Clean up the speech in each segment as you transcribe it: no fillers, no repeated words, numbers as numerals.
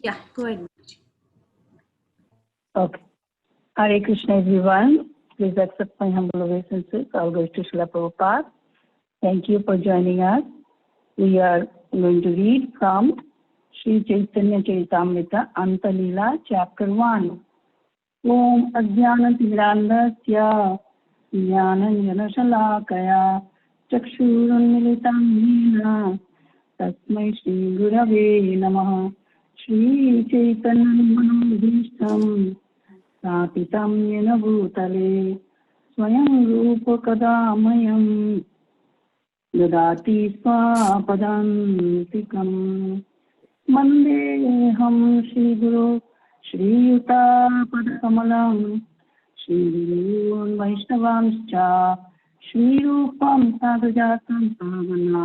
Yeah, go ahead. Okay. Hare Krishna, everyone. Please accept my humble obeisances. All goes to Srila Prabhupada. Thank you for joining us. We are going to read from Sri Caitanya Caritamrta, Antya Leela, Chapter 1. Om Ajnana Tirandasya Jnana Shalakaya Chakshurunmilitam Yena Tasmai Shri Gurave Namaha Shri Chaitanya Manodishtam Sapitam Yena Bhutale Swayam Rupa Kadamayam Dadati Swapadantikam Mandeham Shri Guru Shri Yuta Padakamalam Shri Gurun Vaishnavamscha Shri Rupam Sadhujatam Savana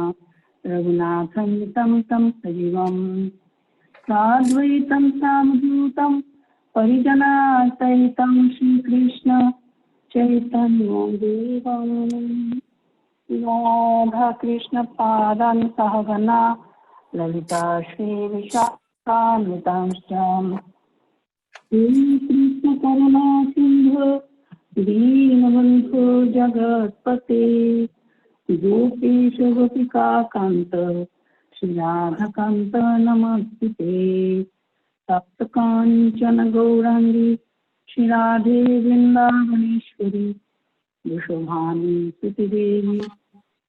Raghunatham Tam Tam Sajivam Sadvaitam Samdhutam Parijana Saitam Shri Krishna Chaitanya Devam Radha Krishna Padan Sahagana Lalita Shri Vishakamitamsham Shri Krishna Karuna Sindhu Deenabandhu Jagatpate Gopesha Gopika Kanta Shri Radha Kanta Namastite Sapta Kanchana Gaurangi Shri Radhe Vrindavaneshwari Vishobhani Siti Devi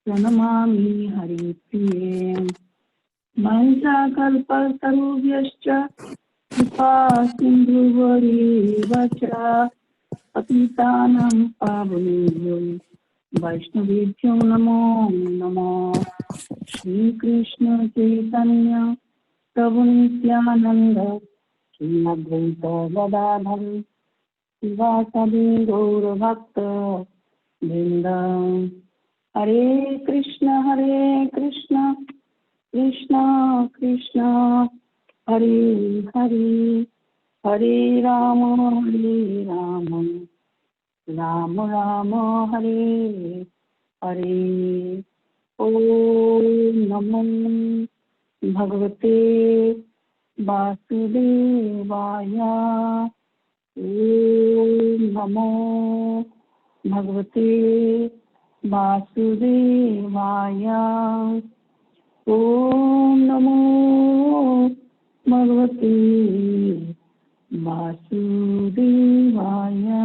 Pranamami Hari Priye Mahisha Kalpa Tarubhyascha Kripa Sindhuvari Vacha Patitanam Pavanebhyo Vaishnavibhyo Namo Namo Shri Krishna Chaitanya Prabhu Nityananda Shri Advaita Gadadhar Sivasadi Gaura Bhakta Vrinda Hare Krishna Krishna Krishna Hare Hare Hare Rama Rama Rama Hare Hare Om Namo Bhagavate Vasudevaya Om Namo Bhagavate Vasudevaya Om Namo Bhagavate Vasudevaya.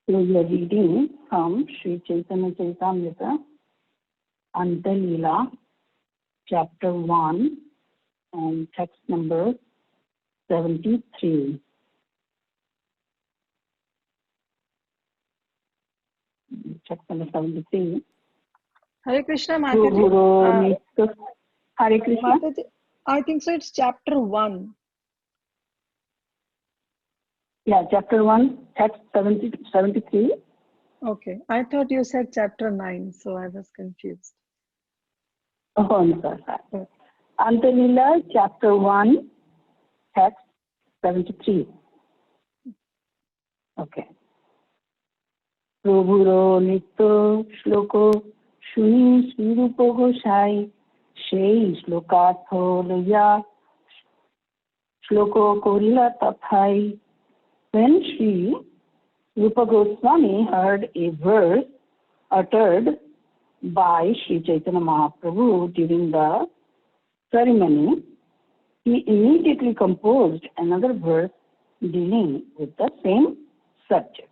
So we are reading from Sri Caitanya Caritamrta, Antya Leela, Chapter 1, and text number 73. Text number 73. Hare Krishna, Mataji. Hare Krishna. Mataji, I think so. It's chapter 1. Yeah, chapter 1, text 73. Okay. I thought you said chapter 9, so I was confused. Oh, no, sorry. Antya Leela, chapter 1, text 73. Okay. Prabhuro Nitto Shloko Shuni Sri Rupa Goshai Shei Shlokatho Laya Shloko Korila Tathai. When Sri Rupa Goswami heard a verse uttered by Sri Chaitanya Mahaprabhu during the ceremony, he immediately composed another verse dealing with the same subject.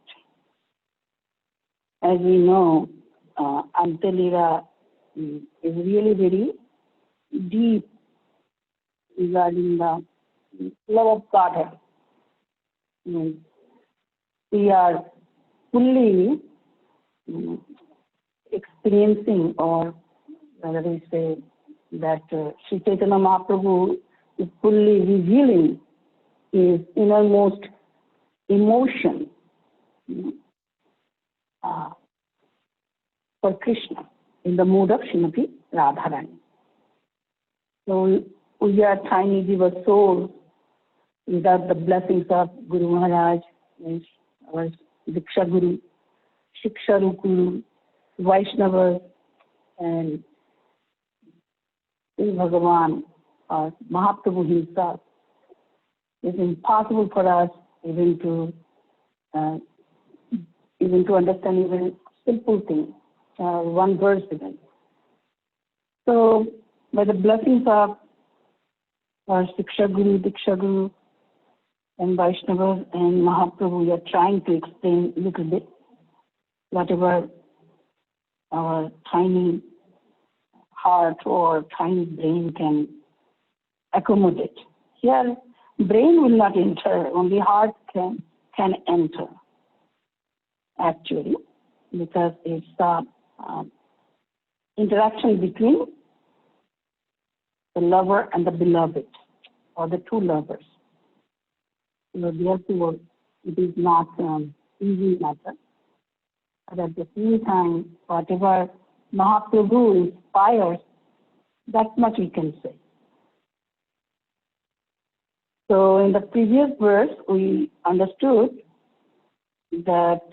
As we know, Antya Leela is really very deep regarding the love of Godhead. We are fully experiencing, or whether we say that Sri Chaitanya Mahaprabhu is fully revealing his innermost emotion for Krishna in the mood of Srimati Radharani. So we are tiny jiva souls without the blessings of Guru Maharaj, our Diksha Guru, Shiksha Guru, Vaishnavas, and Bhagavan or Mahaprabhu himself. It's impossible for us even to understand even simple things, one verse even. So, by the blessings of our Shiksha Guru, Diksha Guru, and Vaishnavas and Mahaprabhu, we are trying to explain a little bit whatever our tiny heart or tiny brain can accommodate. Here, brain will not enter, only heart can enter, actually, because it's the interaction between the lover and the beloved, or the two lovers. So therefore, it is not easy matter. But at the same time, whatever Mahaprabhu inspires, that much we can say. So in the previous verse, we understood that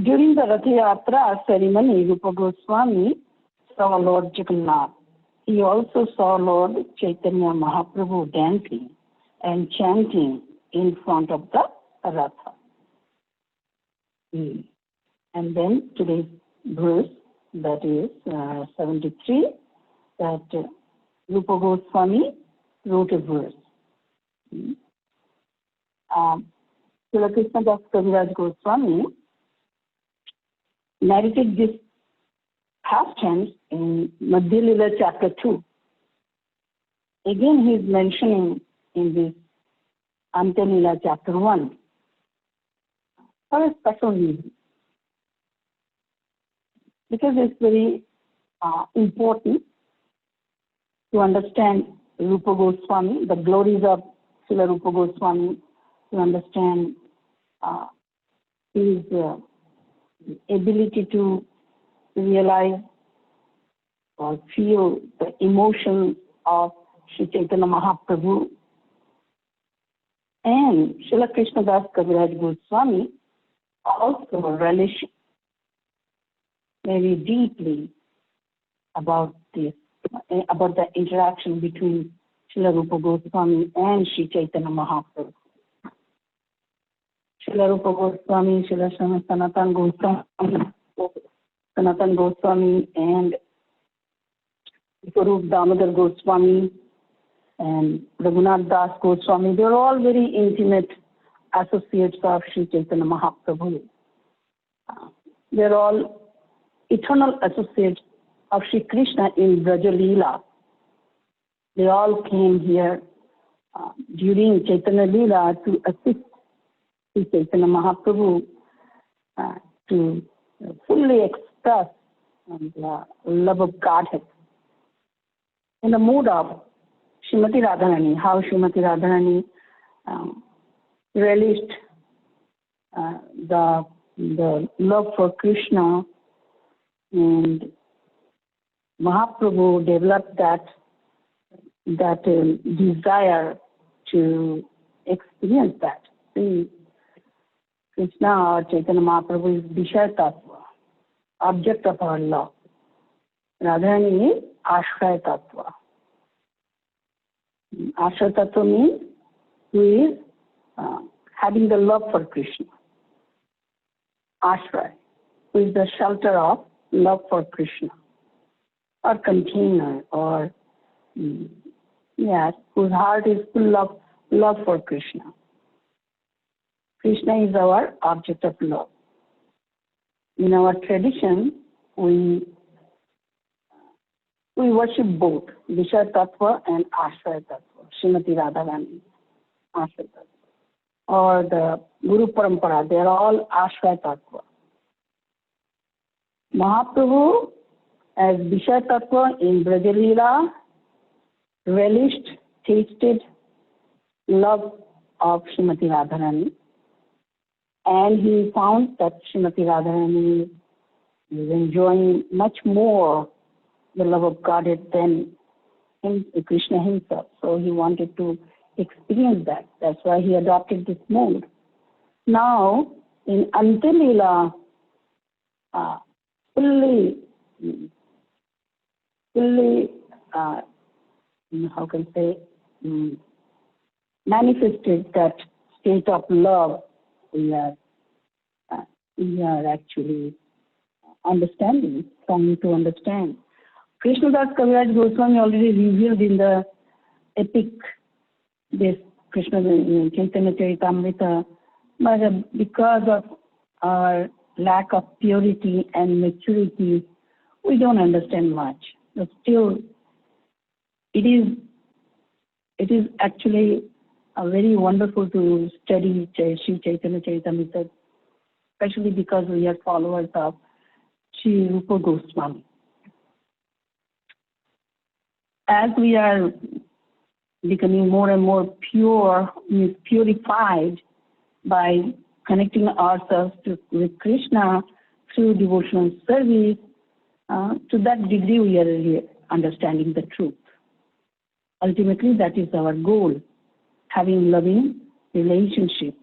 during the Ratha Yatra ceremony, Rupa Goswami saw Lord Jagannath. He also saw Lord Chaitanya Mahaprabhu dancing and chanting in front of the Ratha. And then today's verse, that is 73, that Rupa Goswami wrote a verse. Srila Krishna Das Kaviraj Goswami narrated this pastime in Madhya Lila chapter 2. Again, he is mentioning in this Antya Lila chapter 1 for a special reason. Because it's very important to understand Rupa Goswami, the glories of Srila Rupa Goswami, to understand his ability to realize or feel the emotions of Sri Chaitanya Mahaprabhu. And Srila Krishna Das Kaviraj Goswami also relished very deeply about this, about the interaction between Srila Rupa Goswami and Sri Chaitanya Mahaprabhu. Srila Rupa Goswami, Srila Sanatan Goswami, and Swarup Damodar Goswami, and Raghunath Das Goswami, they are all very intimate associates of Sri Chaitanya Mahaprabhu. They are all eternal associates of Sri Krishna in Braja Leela. They all came here during Chaitanya Leela to assist Sri Chaitanya Mahaprabhu to fully express the love of Godhead. In the mood of Srimati Radharani, how Srimati Radharani relished the love for Krishna, and Mahaprabhu developed that desire to experience that. See, Krishna or Chaitanya Mahaprabhu is Vishaya Tattva, object of our love. Radharani is Ashraya Tattva. Ashraya Tattva means who is having the love for Krishna. Ashraya, who is the shelter of love for Krishna, or container, or whose heart is full of love for Krishna. Krishna is our object of love. In our tradition, we worship both Vishaya Tattva and Ashraya Tattva, Srimati Radharani, Ashraya Tattva, or the Guru Parampara, they are all Ashraya Tattva. Mahaprabhu, as Vishaya Tattva in Braja Leela, relished, tasted love of Srimati Radharani, and he found that Srimati Radharani is enjoying much more the love of Godhead than Krishna himself. So he wanted to experience that. That's why he adopted this mode. Now, in Antya Leela, fully how can I say, manifested that state of love we are actually understanding, trying to understand. Krishnadas Kaviraj Goswami already revealed in the epic, this Krishna Caitanya Caritamrta, but because of our lack of purity and maturity, we don't understand much. But still, it is actually very wonderful to study Sri Chaitanya Caritamrita, especially because we are followers of Sri Rupa Goswami. As we are becoming more and more pure, purified by connecting ourselves with Krishna through devotional service, to that degree we are really understanding the truth. Ultimately, that is our goal, having loving relationship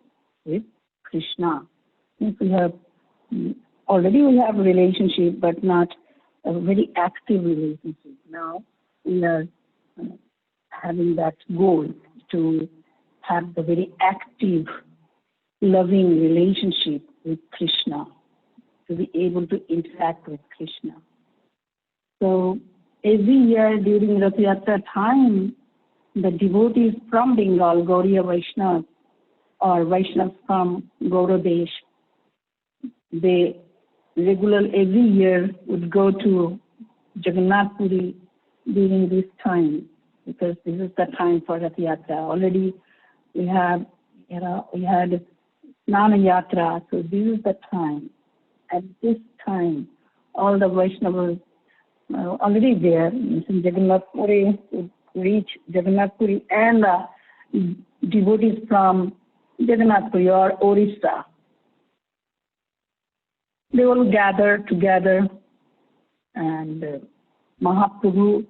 with Krishna. If we have already we have a relationship, but not a very active relationship. Now we are having that goal to have the very active, loving relationship with Krishna, to be able to interact with Krishna. So every year during Rath Yatra time, the devotees from Bengal, Gauriya Vaishnavas, or Vaishnavas from Gauradesh, they regularly every year would go to Jagannath Puri during this time, because this is the time for Rath Yatra. Already we had Snana Yatra, so this is the time. At this time, all the Vaishnavas already there in Jagannath Puri, would reach Jagannath Puri, and the devotees from Jagannath Puri or Orissa, they will gather together, and Mahaprabhu,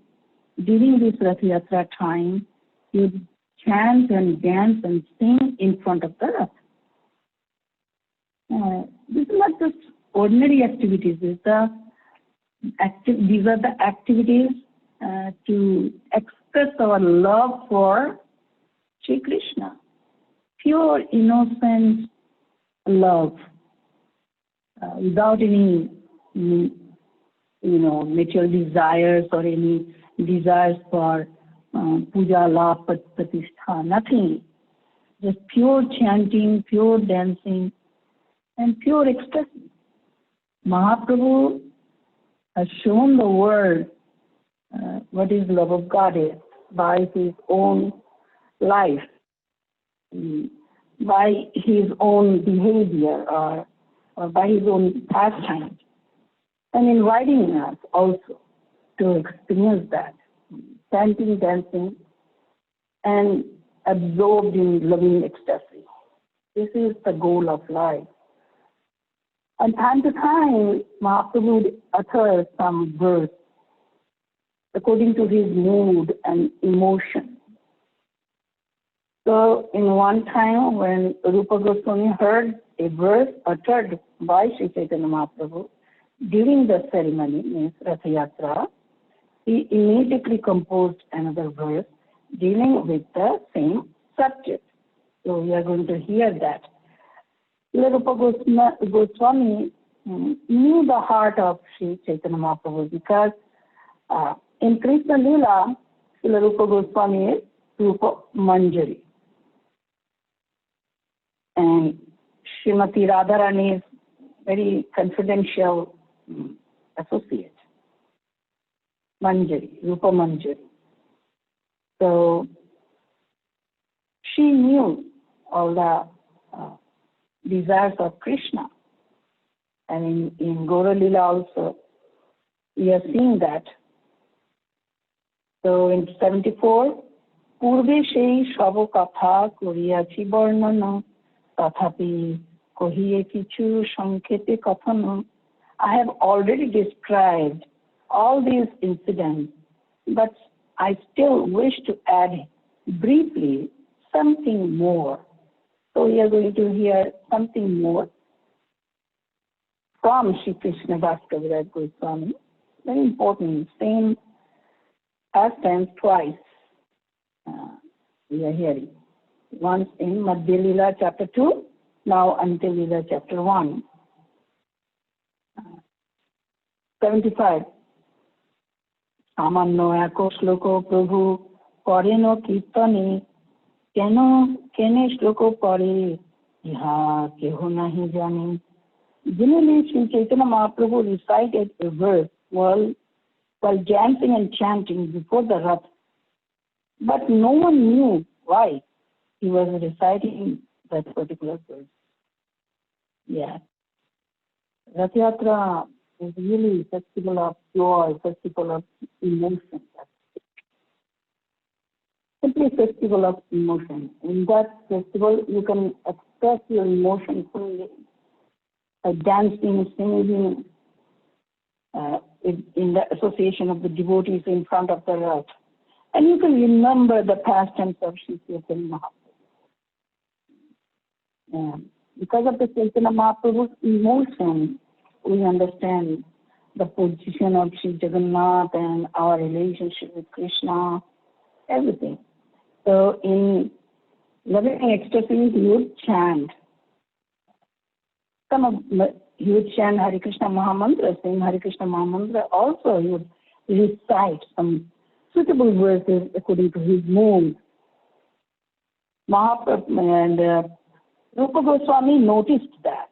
during this Rath Yatra time, he would chant and dance and sing in front of the Rath. This is not just ordinary activities. These are the activities to express our love for Sri Krishna. Pure, innocent love, without any, material desires or any desires for puja, love, pratishtha, nothing. Just pure chanting, pure dancing, and pure expression. Mahaprabhu has shown the world what is love of God is by his own life, by his own behavior, or by his own pastime, and inviting us also to experience that, chanting, dancing, and absorbed in loving ecstasy. This is the goal of life. And time to time, Mahaprabhu would utter some verse according to his mood and emotion. So in one time when Rupa Goswami heard a verse uttered by Sri Chaitanya Mahaprabhu during the ceremony, means Rath Yatra, he immediately composed another verse dealing with the same subject. So we are going to hear that. Rupa Goswami knew the heart of Sri Chaitanya Mahaprabhu, because in Krishna Lila, Rupa Goswami is Rupa Manjari. And Srimati Radharani is very confidential associate. Manjari, Rupa Manjari. So she knew all the desires of Krishna. And in Gaura Lila also, we are seeing that. So in 74, Purve Shei Shavo Katha Kuriyachi Varnana Tathapi Kohiye Kichu Sankete Kathana. I have already described all these incidents, but I still wish to add briefly something more. So we are going to hear something more from Sri Krishnadas Kaviraj Goswami. Very important, same past tense twice we are hearing. Once in Madhya Leela chapter 2, now Antya Leela chapter 1. 75. Samanno eko shloko prabhu koreno kirtane kene shloko pare iha keho nahi jane. Generally, Sri Caitanya Mahaprabhu recited a verse while dancing and chanting before the Rath, but no one knew why he was reciting that particular verse. Yeah. Rath Yatra is really a festival of joy, festival of emotion. Simply a festival of emotion. In that festival, you can express your emotion fully by dancing, singing, in the association of the devotees in front of the Rath. And you can remember the pastimes of Sri Caitanya Mahaprabhu. Because of the Caitanya Mahaprabhu's emotion, we understand the position of Sri Jagannath and our relationship with Krishna, everything. So in loving ecstasy, he would chant. He would chant Hare Krishna Mahamantra, saying Hare Krishna Mahamantra. Also, he would recite some suitable verses according to his mood. Mahaprabhu and Rupa Goswami noticed that.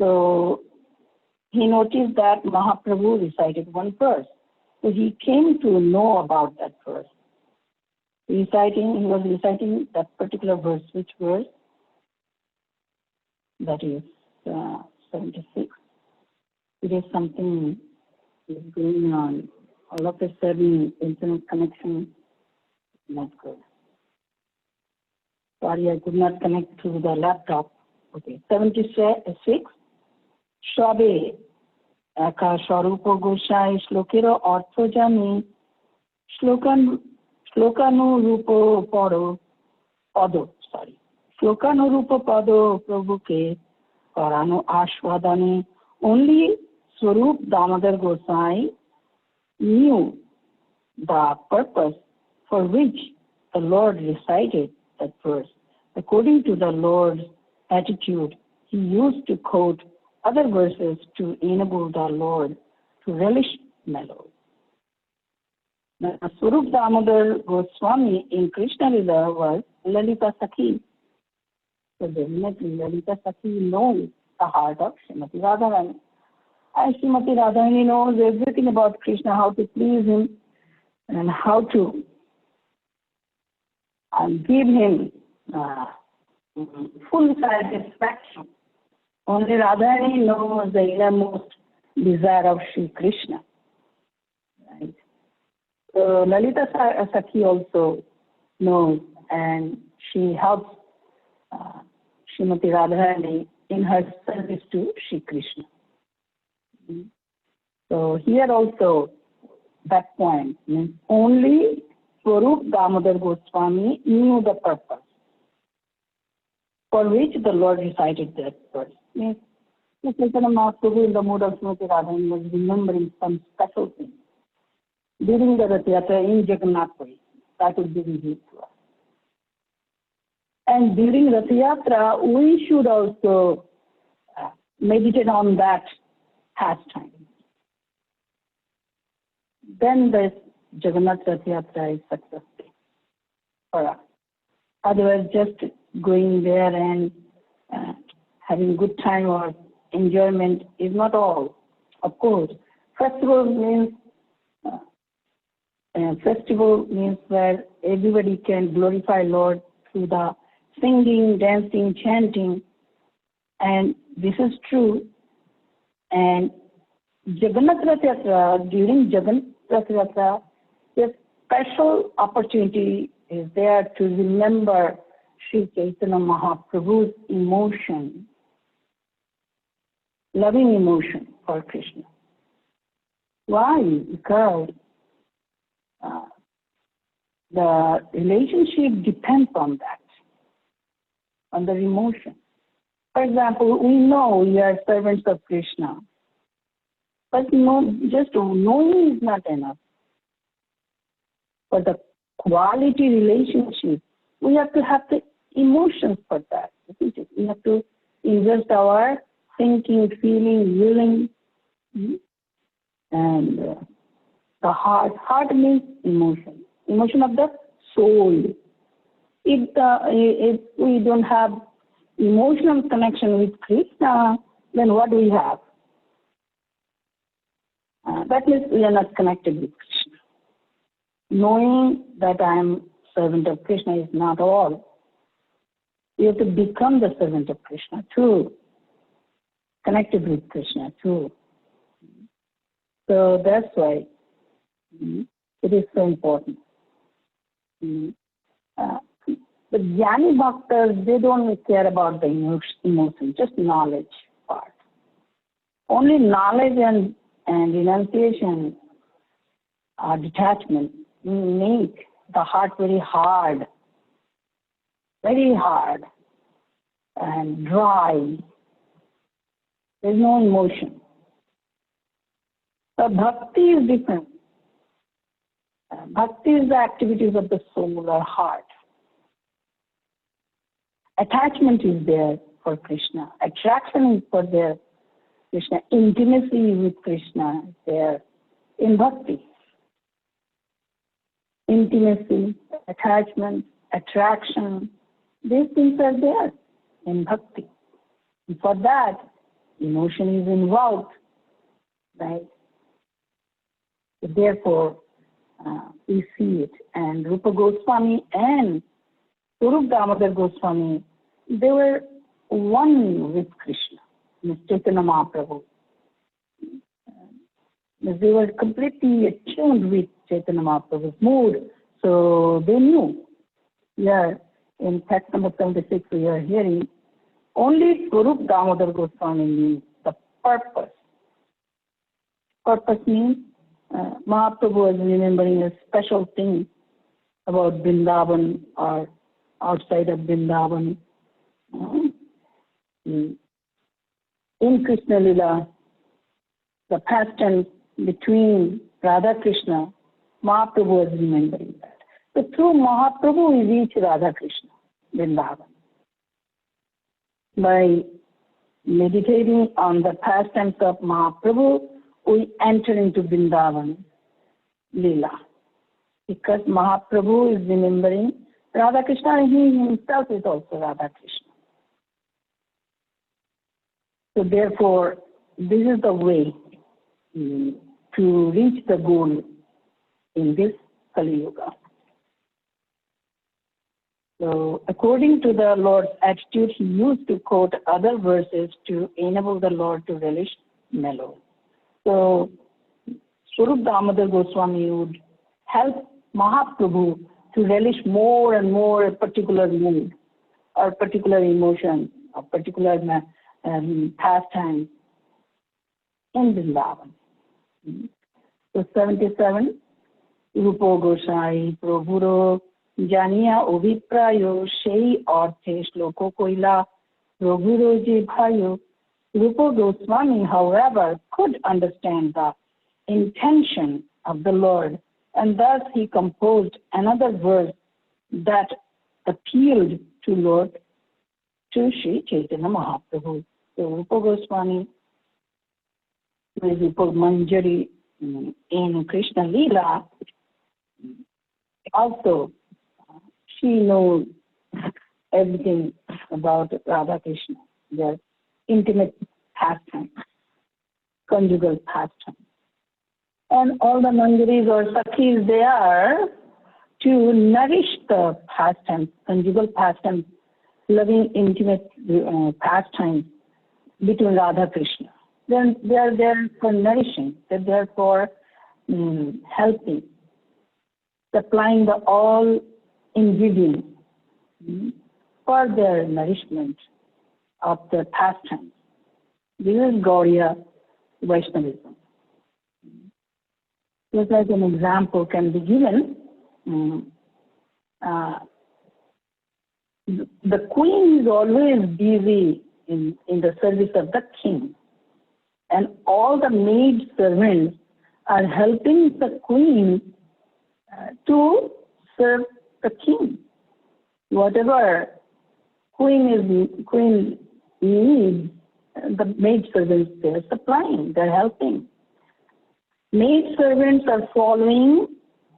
So he noticed that Mahaprabhu recited one verse. So he came to know about that verse. He was reciting that particular verse. Which verse? That is 76. It is something is going on. All of a sudden, internet connection is not good. Sorry, I could not connect to the laptop. Okay, 76. Shabe Eka Sharupa Gosai Shlokero Artho Jani Shlokanu Rupo Pado. Shlokanu Rupa Pado Prabhuke Karano Ashwadani. Only Swarup Damodar Gosai knew the purpose for which the Lord recited that verse. According to the Lord's attitude, he used to quote other verses to enable the Lord to relish melody. Now, Swarup Damodar Goswami in Krishna Lila was Lalita Sakhi. So definitely Lalita Sakhi knows the heart of Srimati Radharani. And Srimati Radharani knows everything about Krishna, how to please him and how to give him full satisfaction. Only Radharani knows the innermost desire of Sri Krishna. Right? So Lalita Sakhi also knows, and she helps Srimati Radharani in her service to Sri Krishna. So here also that point means only Swarup Damodar Goswami knew the purpose for which the Lord recited that verse. Means Caitanya Mahaprabhu in the mood of Srimati Radharani was remembering some special thing during the Rath Yatra in Jagannath Puri. That would be revealed to us. And during Rath Yatra, we should also meditate on that pastime. Then this Jagannath Rath Yatra is successful for us. Otherwise, just going there and having good time or enjoyment is not all. Of course, festival means where everybody can glorify Lord through the singing, dancing, chanting, and this is true. And Jagannath Rath Yatra, during Jagannath Rath Yatra, a special opportunity is there to remember Sri Caitanya Mahaprabhu's emotion, loving emotion for Krishna. Why? Because the relationship depends on that, on the emotion. For example, we know we are servants of Krishna, but just knowing is not enough. For the quality relationship, we have to have the emotions for that, isn't it? We have to invest our thinking, feeling, willing, and the heart. Heart means emotion, emotion of the soul. If we don't have emotional connection with Krishna, then what do we have? That means we are not connected with Krishna. Knowing that I am servant of Krishna is not all. We have to become the servant of Krishna too, connected with Krishna too. So that's why it is so important. The Jnani Bhaktas, they don't care about the emotion, just knowledge part. Only knowledge and renunciation or detachment make the heart very hard and dry. There's no emotion. So bhakti is different. Bhakti is the activities of the soul or heart. Attachment is there for Krishna. Attraction is for their Krishna. Intimacy with Krishna is there in bhakti. Intimacy, attachment, attraction, these things are there in bhakti. And for that, emotion is involved, right? So therefore, we see it. And Rupa Goswami and Swarup Damodar Goswami, they were one with Krishna, Ms. Chaitanya Mahaprabhu. They were completely attuned with Chaitanya Mahaprabhu's mood, so they knew. Yeah, in text number 76 we are hearing, only Swarup Damodar Goswami knew the purpose. Purpose means Mahaprabhu was remembering a special thing about Vrindavan or outside of Vrindavan. In Krishna Lila, the pastime between Radha Krishna, Mahaprabhu was remembering that. So through Mahaprabhu we reach Radha Krishna, Vrindavan. By meditating on the pastimes of Mahaprabhu, we enter into Vrindavan Lila. Because Mahaprabhu is remembering Radha Krishna and he himself is also Radha Krishna. So therefore, this is the way to reach the goal in this Kali Yuga. So according to the Lord's attitude, he used to quote other verses to enable the Lord to relish mellow. So Swarup Damodar Goswami would help Mahaprabhu to relish more and more a particular mood or particular emotion or particular pastime in Vrindavan. So 77, Rupo Gosai Prabhuro Janiya Oviprayo Shei Orthe Shloko Koila Prabhuro Je Bhayo. Rupa Goswami, however, could understand the intention of the Lord, and thus he composed another verse that appealed to Lord, to Sri Chaitanya Mahaprabhu. So Rupa Goswami, with Rupa Manjari in Krishna Lila, also she knows everything about Radha Krishna, their intimate pastime, conjugal pastime. And all the manjaris or sakhis, they are to nourish the pastime, conjugal pastime, loving intimate pastime between Radha Krishna. Then they are there for nourishing, they're there for helping, supplying the all ingredients for their nourishment of the pastime. This is Gaudiya Vaishnavism. Just as an example can be given, the queen is always busy in the service of the king. And all the maid servants are helping the queen to serve the king. Whatever queen needs, the maid servants, they're supplying, they're helping. Maid servants are following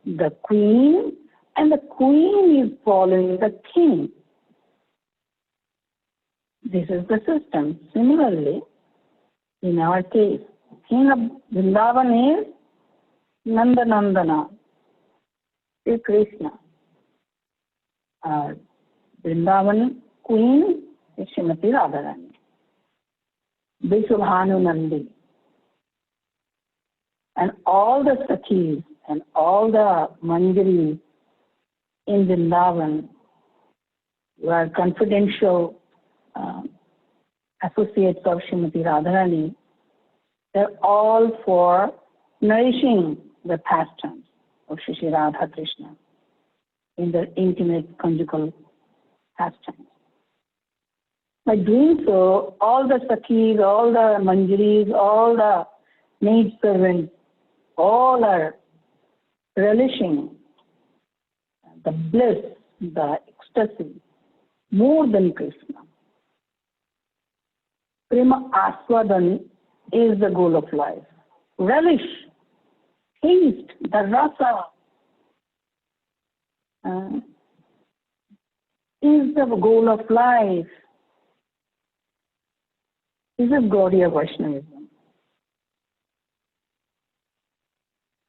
the queen, and the queen is following the king. This is the system. Similarly, in our case, King of Vrindavan is Nanda, is Krishna. Vrindavan Queen is Srimati Radharani. Vishwabhanu Nandi. And all the Sakhis and all the Manjaris in Vrindavan were confidential associates of Srimati Radharani. They're all for nourishing the pastimes of Shri Radha Krishna in their intimate conjugal pastimes. By doing so, all the Sakhis, all the Manjaris, all the maid servants, all are relishing the bliss, the ecstasy, more than Krishna. Prema Aswadan is the goal of life. Relish, taste, the rasa is the goal of life. This is Gaudiya Vaishnavism.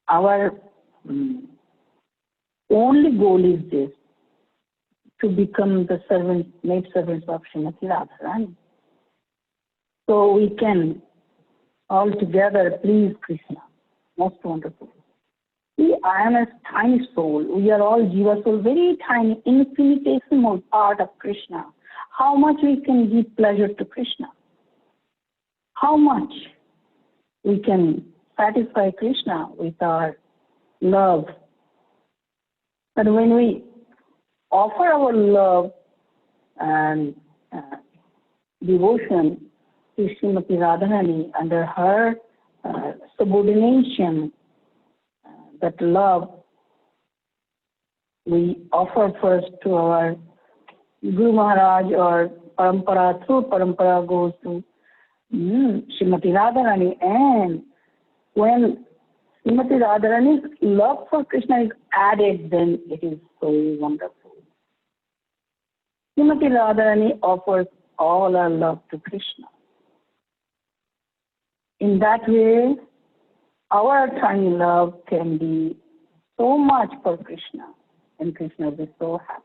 Our only goal is this, to become the servants, maid servants of Srimati Radharani. So we can all together please Krishna. Most wonderful. See, I am a tiny soul. We are all Jiva soul, very tiny, infinitesimal part of Krishna. How much we can give pleasure to Krishna? How much we can satisfy Krishna with our love? But when we offer our love and devotion to Srimati Radharani under her subordination, that love we offer first to our Guru Maharaj, or Parampara, through Parampara goes to Srimati Radharani. And when Srimati Radharani's love for Krishna is added, then it is so wonderful. Srimati Radharani offers all our love to Krishna. In that way, our tiny love can be so much for Krishna, and Krishna will be so happy.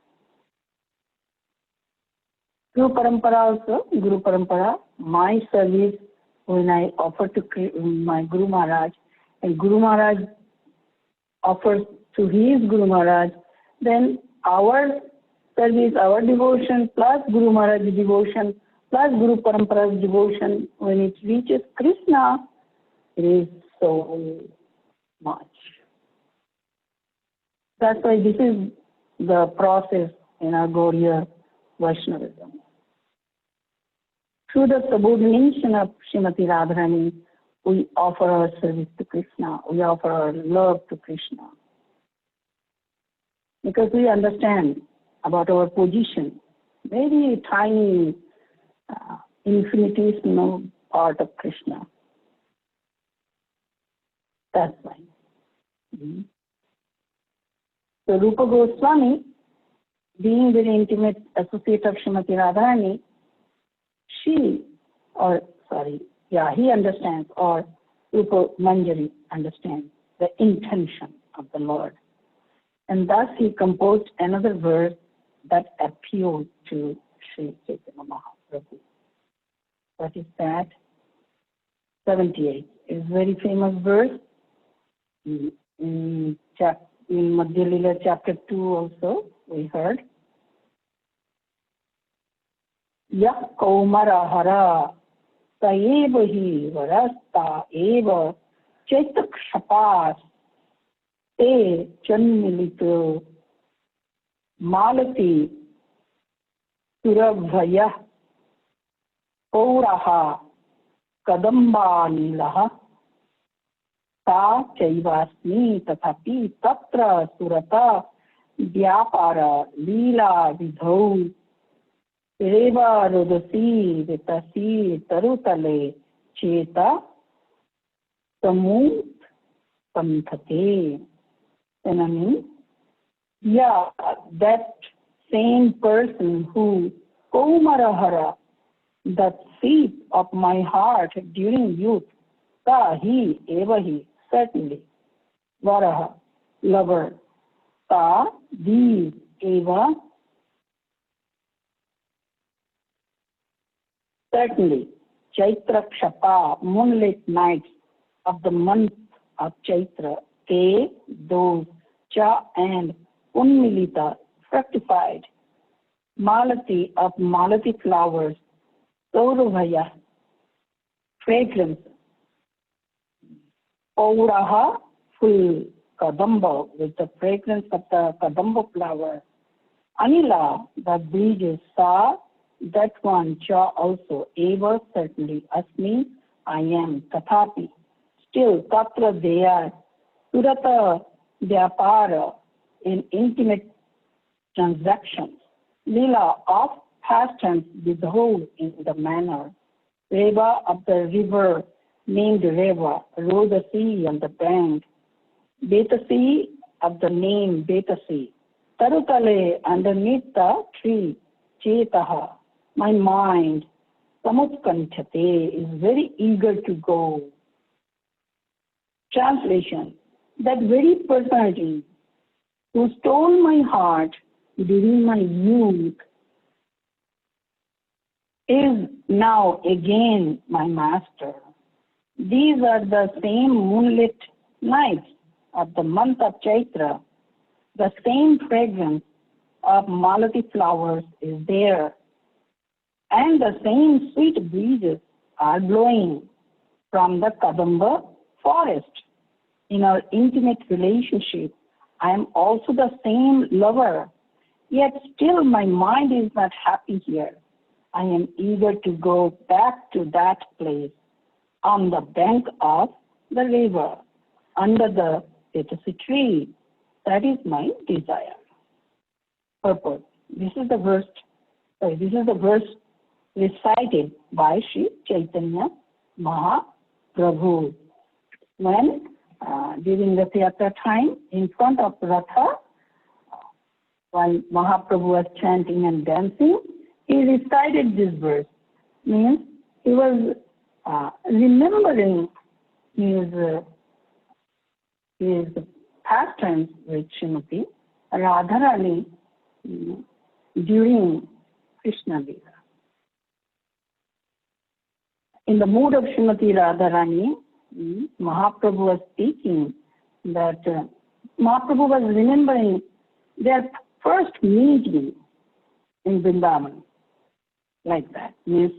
Through Parampara also, Guru Parampara, my service, when I offer to my Guru Maharaj, and Guru Maharaj offers to his Guru Maharaj, then our service, our devotion, plus Guru Maharaj's devotion, plus Guru Parampara's devotion, when it reaches Krishna, it is so much. That's why this is the process in our Gaudiya Vaishnavism. Through the subordination of Srimati Radharani, we offer our service to Krishna. We offer our love to Krishna. Because we understand about our position, very tiny, infinitesimal part of Krishna. That's why. So Rupa Goswami, being very intimate associate of Srimati Radharani, he understands, or Rupa Manjari understands the intention of the Lord. And thus he composed another verse that appealed to Sri Caitanya Mahaprabhu. What is that? 78. It's a very famous verse. In Madhya Lila chapter 2 also, we heard. Yah kaumara hara saeva hi varasta eva chaitakshapas te chanmilito malati surabhaya pauraha kadamba nilaha ta chaivasmi tathapi tatra surata Vyapara Leela Vidhau Reva Rodasi Vitasi Tarutale Cheta Samut Samthate. And I mean, yeah, that same person who Kaumarahara, the seat of my heart during youth, ta he, eva he, certainly, varaha, lover, ta, these, eva, certainly, Chaitra Kshapa, moonlit nights of the month of Chaitra, te, those, cha and Unmilita, fructified, Malati of Malati flowers, Saurabhaya, fragrance, Pauraha, full, Kadamba, with the fragrance of the Kadamba flower, Anila, the breezes, Sa, that one, Cha also, Eva, certainly, Asmi, I am, Tathapi, still, Tatra, they are, Surata, Vyapara, in intimate transactions, Lila, of pastimes, Vidho, in the manner, Reva, of the river, named Reva, row the sea on the bank, Betasi, of the name Betasi, Tarutale, underneath the tree, Chetaha, my mind, Samutkanthate, is very eager to go. Translation, that very personality who stole my heart during my youth is now again my master. These are the same moonlit nights of the month of Chaitra. The same fragrance of Malati flowers is there, and the same sweet breezes are blowing from the Kadamba forest. In our intimate relationship, I am also the same lover, yet still my mind is not happy here. I am eager to go back to that place on the bank of the river, under the Betasi tree. That is my desire. Purport. This is the verse recited by Sri Caitanya Mahaprabhu when during the Rath time in front of Ratha, while Mahaprabhu was chanting and dancing, he recited this verse. Means he was remembering his pastimes with Srimati Radharani during Krishna Lila. In the mood of Srimati Radharani, Mahaprabhu was speaking that Mahaprabhu was remembering their first meeting in Vrindavan, like that. Means,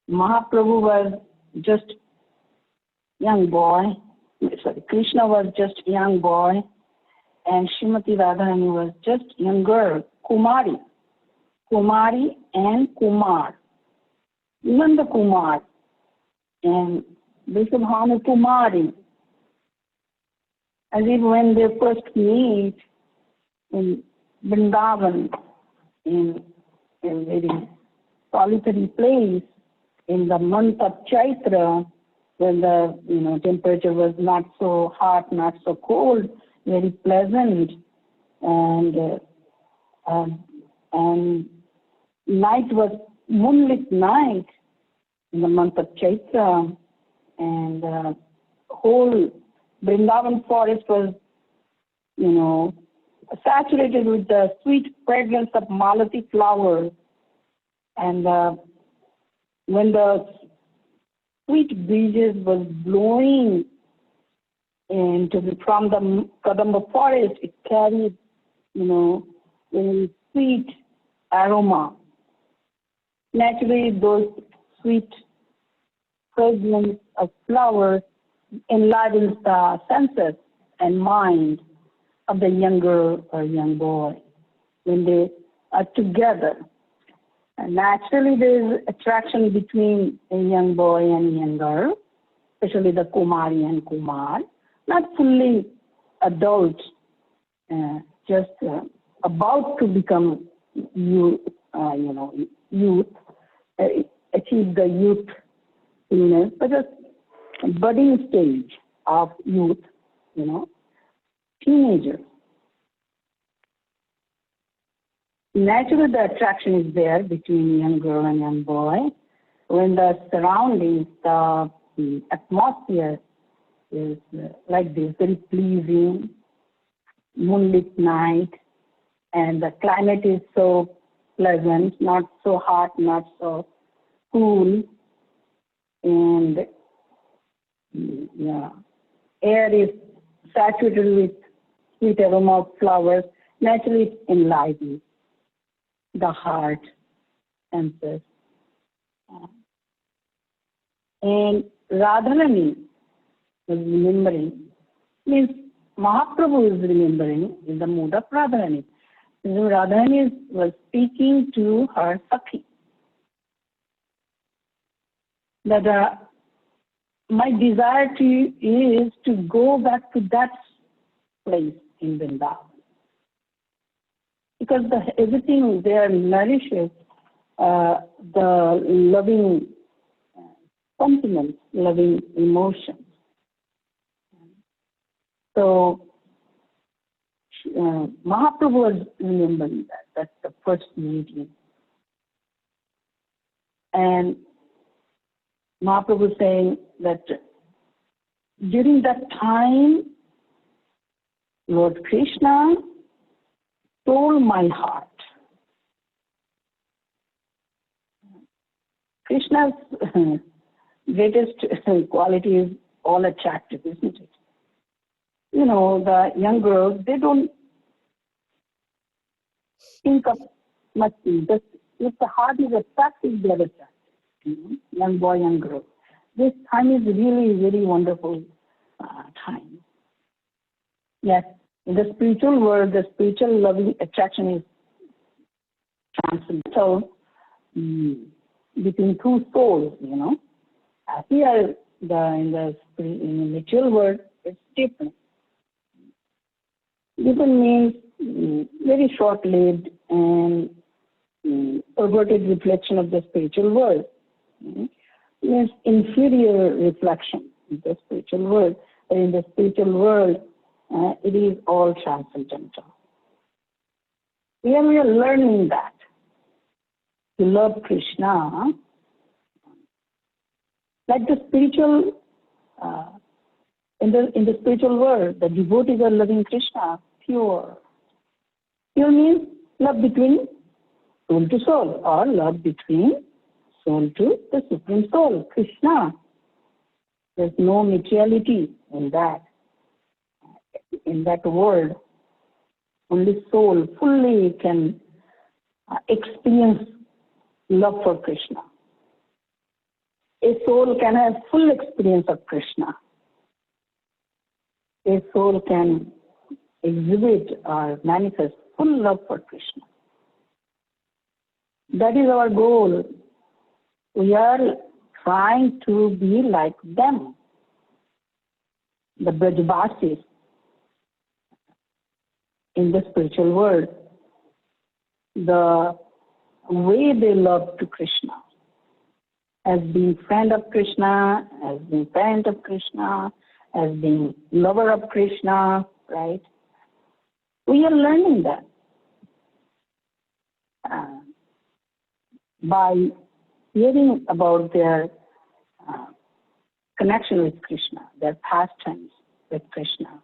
Mahaprabhu was just young boy, Krishna was just young boy, and Srimati Radharani was just young girl, Kumari and Kumar. Even the Kumar and Vrishabhanu Kumari, as if when they first meet in Vrindavan, in a very solitary place, in the month of Chaitra, when the temperature was not so hot, not so cold, very pleasant, and night was moonlit night in the month of Chaitra, and whole Vrindavan forest was, saturated with the sweet fragrance of Malati flowers, and when the sweet breezes was blowing from the Kadamba forest, it carried, very sweet aroma. Naturally, those sweet fragrance of flowers enlivens the senses and mind of the young girl or young boy when they are together. And naturally, there is attraction between a young boy and a young girl, especially the Kumari and Kumar, not fully adult just about to become youth, youth, achieve the youthfulness, but just a budding stage of youth, teenager. Naturally, the attraction is there between young girl and young boy. When the surroundings, the atmosphere is like this, very pleasing, moonlit night, and the climate is so pleasant, not so hot, not so cool, and air is saturated with sweet aroma of flowers. Naturally, it enlightens the heart senses. And Radharani is remembering, means Mahaprabhu is remembering in the mood of Radharani. So Radharani was speaking to her Sakhi that my desire is to go back to that place in Vrindavan. Because everything there nourishes the loving sentiments, loving emotions. So Mahaprabhu was remembering that. That's the first meeting. And Mahaprabhu is saying that during that time, Lord Krishna stole my heart. Krishna's greatest quality is all attractive, isn't it? The young girls, they don't think of much things. Just if the heart is attractive, they are attractive. Young boy, young girl. This time is really very wonderful time. Yes, in the spiritual world, the spiritual loving attraction is transcendental between two souls, Here, in the material world, it's different. Different means very short-lived and perverted reflection of the spiritual world. Means inferior reflection of the spiritual world. But in the spiritual world, it is all transcendental. We are learning that. To love Krishna, like the spiritual, in the spiritual world, the devotees are loving Krishna, pure. Pure means love between soul to soul, or love between soul to the Supreme Soul, Krishna. There's no materiality in that. In that world, only soul fully can experience love for Krishna. A soul can have full experience of Krishna. A soul can exhibit or manifest full love for Krishna. That is our goal. We are trying to be like them, the Brajvasis in the spiritual world. The way they love to Krishna, as being friend of Krishna, as being parent of Krishna, as being lover of Krishna, right? We are learning that by hearing about their connection with Krishna, their pastimes with Krishna.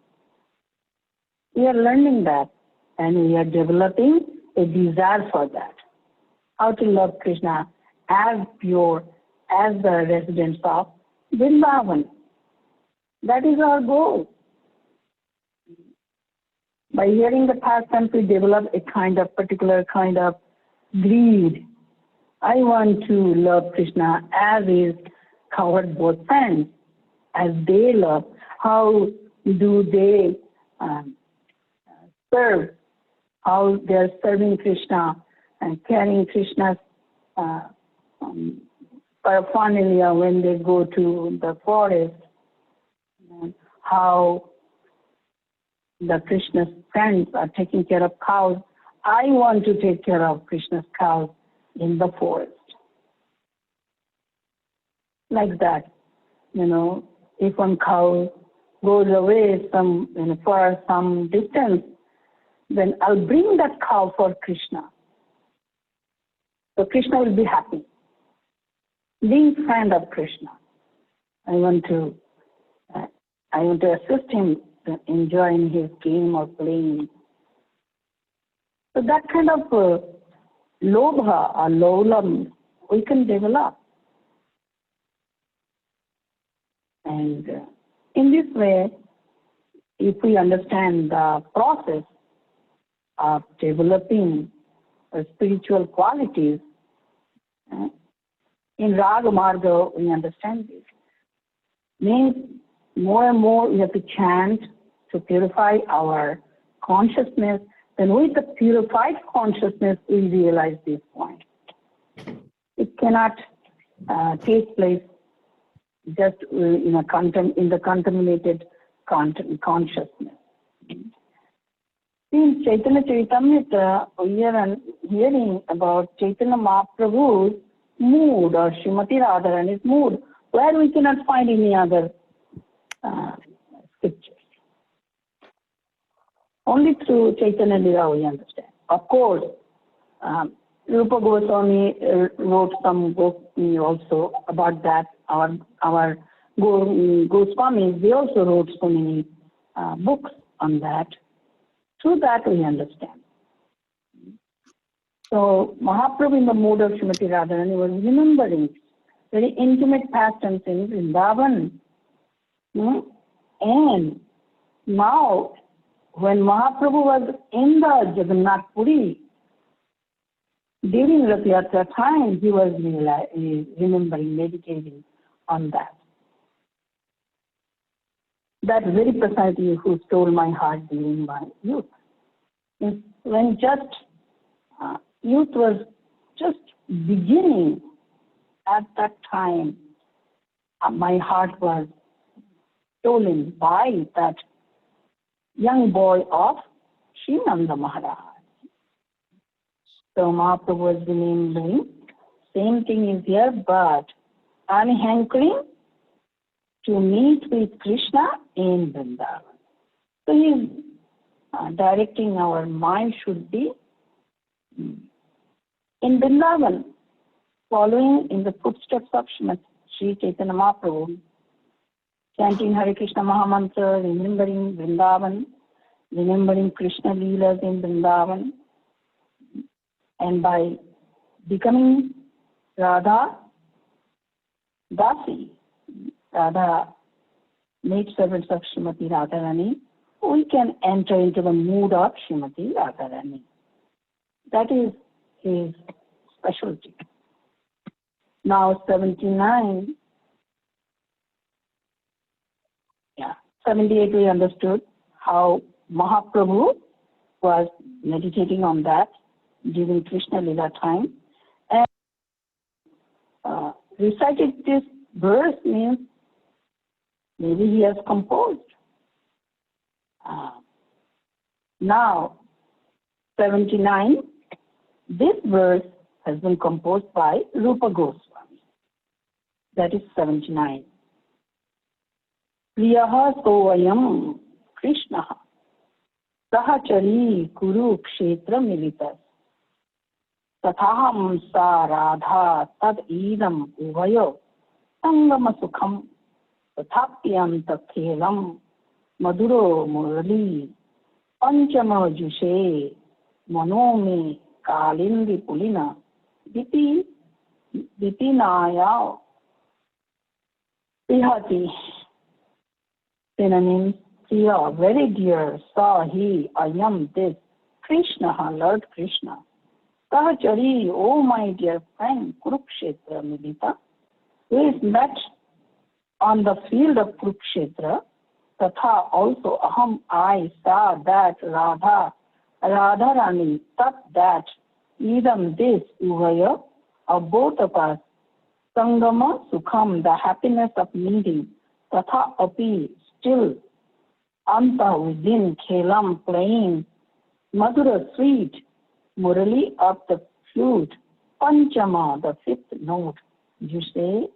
We are learning that, and we are developing a desire for that. How to love Krishna as pure as the residents of Vrindavan. That is our goal. By hearing the pastimes, we develop a particular kind of greed. I want to love Krishna as is covered both friends, as they love. How do they serve? How they are serving Krishna and carrying Krishna's paraphernalia when they go to the forest. How the Krishna's friends are taking care of cows, I want to take care of Krishna's cows in the forest. Like that, if one cow goes away for some distance, then I'll bring that cow for Krishna. So Krishna will be happy. Being friend of Krishna, I want to assist him in enjoying his game or playing. So that kind of lobha or lolam we can develop. And in this way, if we understand the process of developing spiritual qualities, in Raga Marga we understand this. Means more and more we have to chant to purify our consciousness. Then with the purified consciousness we realize this point. It cannot take place just in the contaminated consciousness. In Chaitanya Caritamrta, we are hearing about Chaitanya Mahaprabhu's mood or Srimati Radharani's mood, where we cannot find any other scriptures. Only through Chaitanya Lila we understand. Of course, Rupa Goswami wrote some book also about that. Our Goswamis, they also wrote so many books on that. Through that we understand. So Mahaprabhu in the mood of Srimati Radharani was remembering very intimate pastimes in Vrindavan. And now when Mahaprabhu was in the Jagannath Puri, during Rath Yatra time, he was remembering, meditating on that. That very personality who stole my heart during my youth. When youth was just beginning at that time, my heart was stolen by that young boy of Srinanda Maharaj. So Mahaprabhu was remembering, same thing is here, but I'm hankering to meet with Krishna in Vrindavan. So he's directing our mind should be in Vrindavan, following in the footsteps of Sri Chaitanya Mahaprabhu, chanting Hare Krishna Mahamantra, remembering Vrindavan, remembering Krishna Leelas in Vrindavan, and by becoming Radha Dasi, Radha maidservants of Srimati Radharani, we can enter into the mood of Srimati Radharani. That is his specialty. Now 78 we understood how Mahaprabhu was meditating on that during Krishna Lila time. And recited this verse means maybe he has composed. Now, 79, this verse has been composed by Rupa Goswami. That is 79. Priyaha soayam Krishna sahachari kuru kshetra militas tathaham sa radha tad idam uvayo sangama sukham tathapyanta khelam maduro murali panchama jushe manome kalindi pulina dipinaya pihati. Synonyms: Priya, very dear, saw he, ayam, this, Krishna, Lord Krishna. Sahachari, oh my dear friend, Kurukshetra Milita, who is met on the field of Kurukshetra, Tatha also aham, I saw that Radha, Radharani, tat that, idam this, uvaya, of both of us, Sangama Sukham, the happiness of meeting, Tatha api, still, Anta within Khelam playing, Madhura sweet, Murali of the flute, Panchama the fifth note, you say,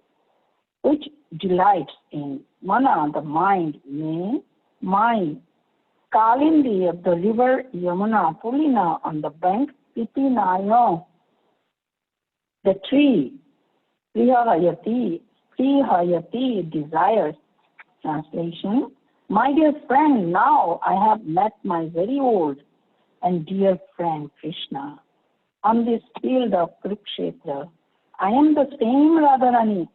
which delights in Mana the mind, may my Kalindi of the river Yamuna, Pulina on the bank, Pitina I know, the tree, Prihayati desires. Translation, my dear friend, now I have met my very old and dear friend Krishna. On this field of Kurukshetra, I am the same Radharani,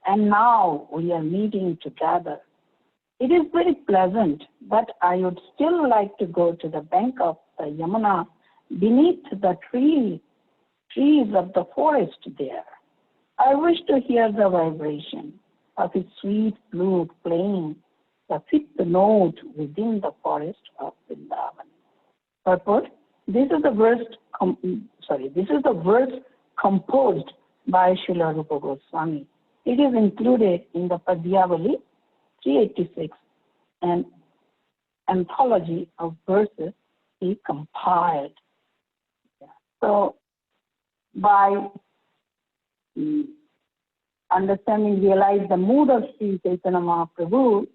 and now we are meeting together. It is very pleasant, but I would still like to go to the bank of the Yamuna beneath the trees of the forest there. I wish to hear the vibration of his sweet flute playing the fifth note within the forest of Vrindavan. Purport: This is the verse composed by Srila Rupa Goswami. It is included in the Padyavali 386, an anthology of verses he compiled. So, by understanding, realize the mood of Sri Caitanya Mahaprabhu,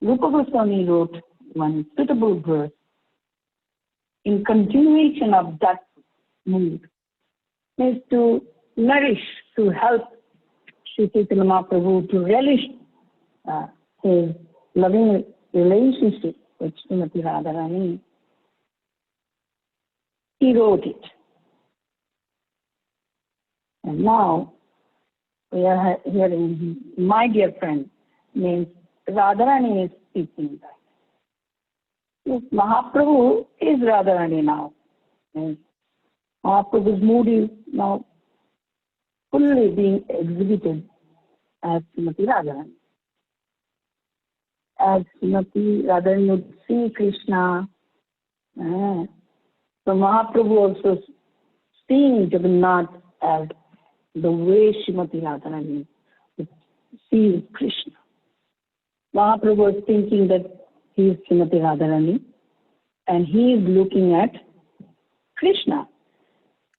Rupa Goswami wrote one suitable verse in continuation of that mood, is to nourish, to help Sri Caitanya Mahaprabhu to relish his loving relationship with Srimati Radharani. He wrote it. And now we are hearing, my dear friend, means Radharani is speaking that. Yes, Mahaprabhu is Radharani now. Means Mahaprabhu's mood is now fully being exhibited as Srimati Radharani. As Srimati Radharani would see Krishna. So Mahaprabhu also seeing Jagannath as the way Srimati Radharani sees Krishna. Mahaprabhu was thinking that he is Srimati Radharani and he is looking at Krishna,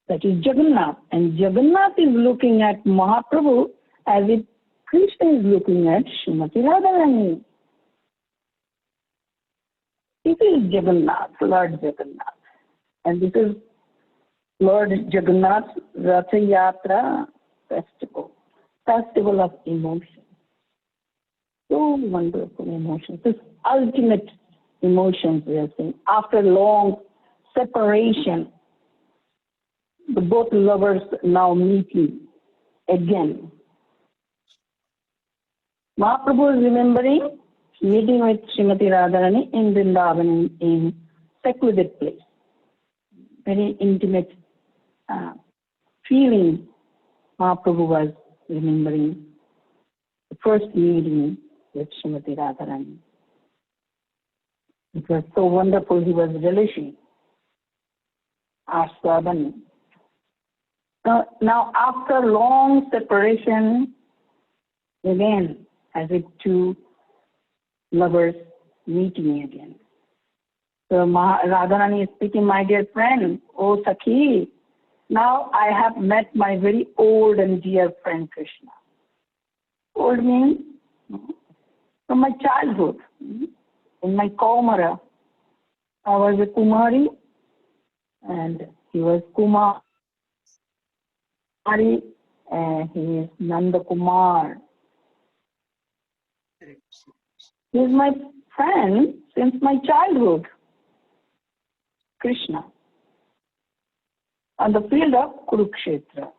that is Jagannath. And Jagannath is looking at Mahaprabhu as if Krishna is looking at Srimati Radharani. This is Jagannath, Lord Jagannath. And this is Lord Jagannath's Ratha Yatra festival of emotion. So wonderful emotions. This ultimate emotions we are seeing. After long separation, the both lovers now meeting again. Mahaprabhu is remembering meeting with Srimati Radharani in Vrindavan in secluded place. Very intimate feeling Mahaprabhu was remembering the first meeting with Srimati Radharani. It was so wonderful, he was relishing Aswadan. Now after long separation, again, as if two lovers meeting again. So Radharani is speaking, my dear friend, O Sakhi, now I have met my very old and dear friend Krishna. Old means from my childhood. In my Kaumara, I was a Kumari and he was Kumari and he is Nanda Kumar. He is my friend since my childhood, Krishna. On the field of Kurukshetra,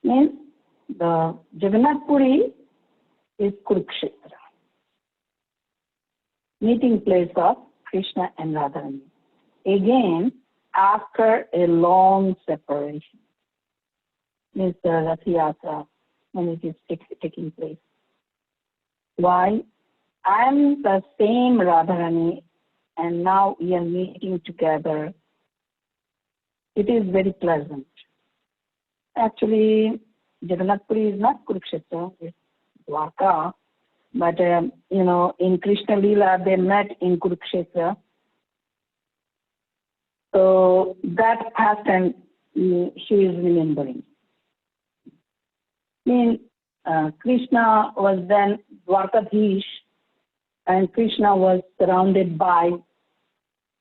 means the Jagannath Puri is Kurukshetra, meeting place of Krishna and Radharani. Again, after a long separation, means the Rath Yatra, when it is taking place. Why? I am the same Radharani and now we are meeting together. It is very pleasant. Actually, Jagannath Puri is not Kurukshetra, it's Dwarka. But, in Krishna Leela, they met in Kurukshetra. So that pastime she is remembering. Krishna was then Dwarkadhish, and Krishna was surrounded by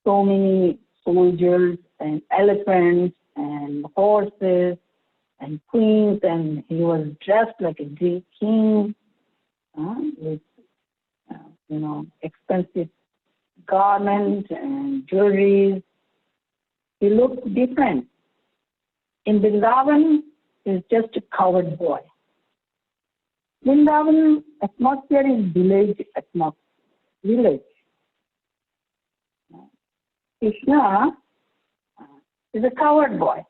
so many soldiers and elephants and horses and queens, and he was dressed like a Greek king with, expensive garments and jewelry. He looked different. In Vrindavan, he's just a coward boy. Vrindavan atmosphere is village atmosphere. Village. Krishna is a coward boy.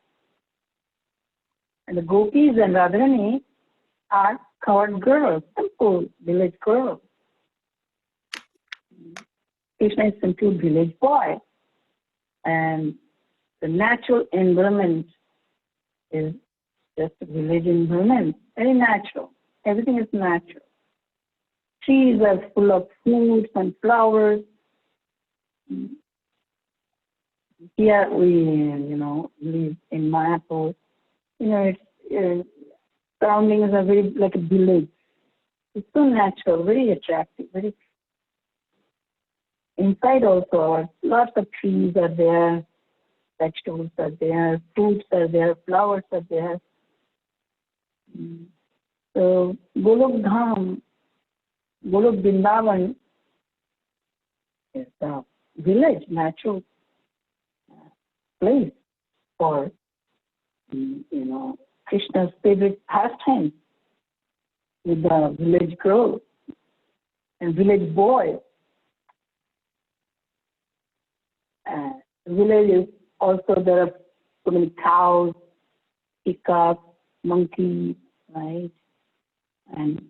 And the gopis and Radharani are coward girls, simple village girls. Krishna is simply a village boy. And the natural environment is just a village environment, very natural. Everything is natural. Trees are full of fruits and flowers. Here we, live in Mayapur. Its surroundings are very like a village. It's so natural, very attractive, very. Inside also, lots of trees are there, vegetables are there, fruits are there, flowers are there. So Golok Dham, Golok Vrindavan is a village, natural place for, Krishna's favorite pastime with the village girl and village boy. Villages also, there are so many cows, peacocks, monkeys, right? And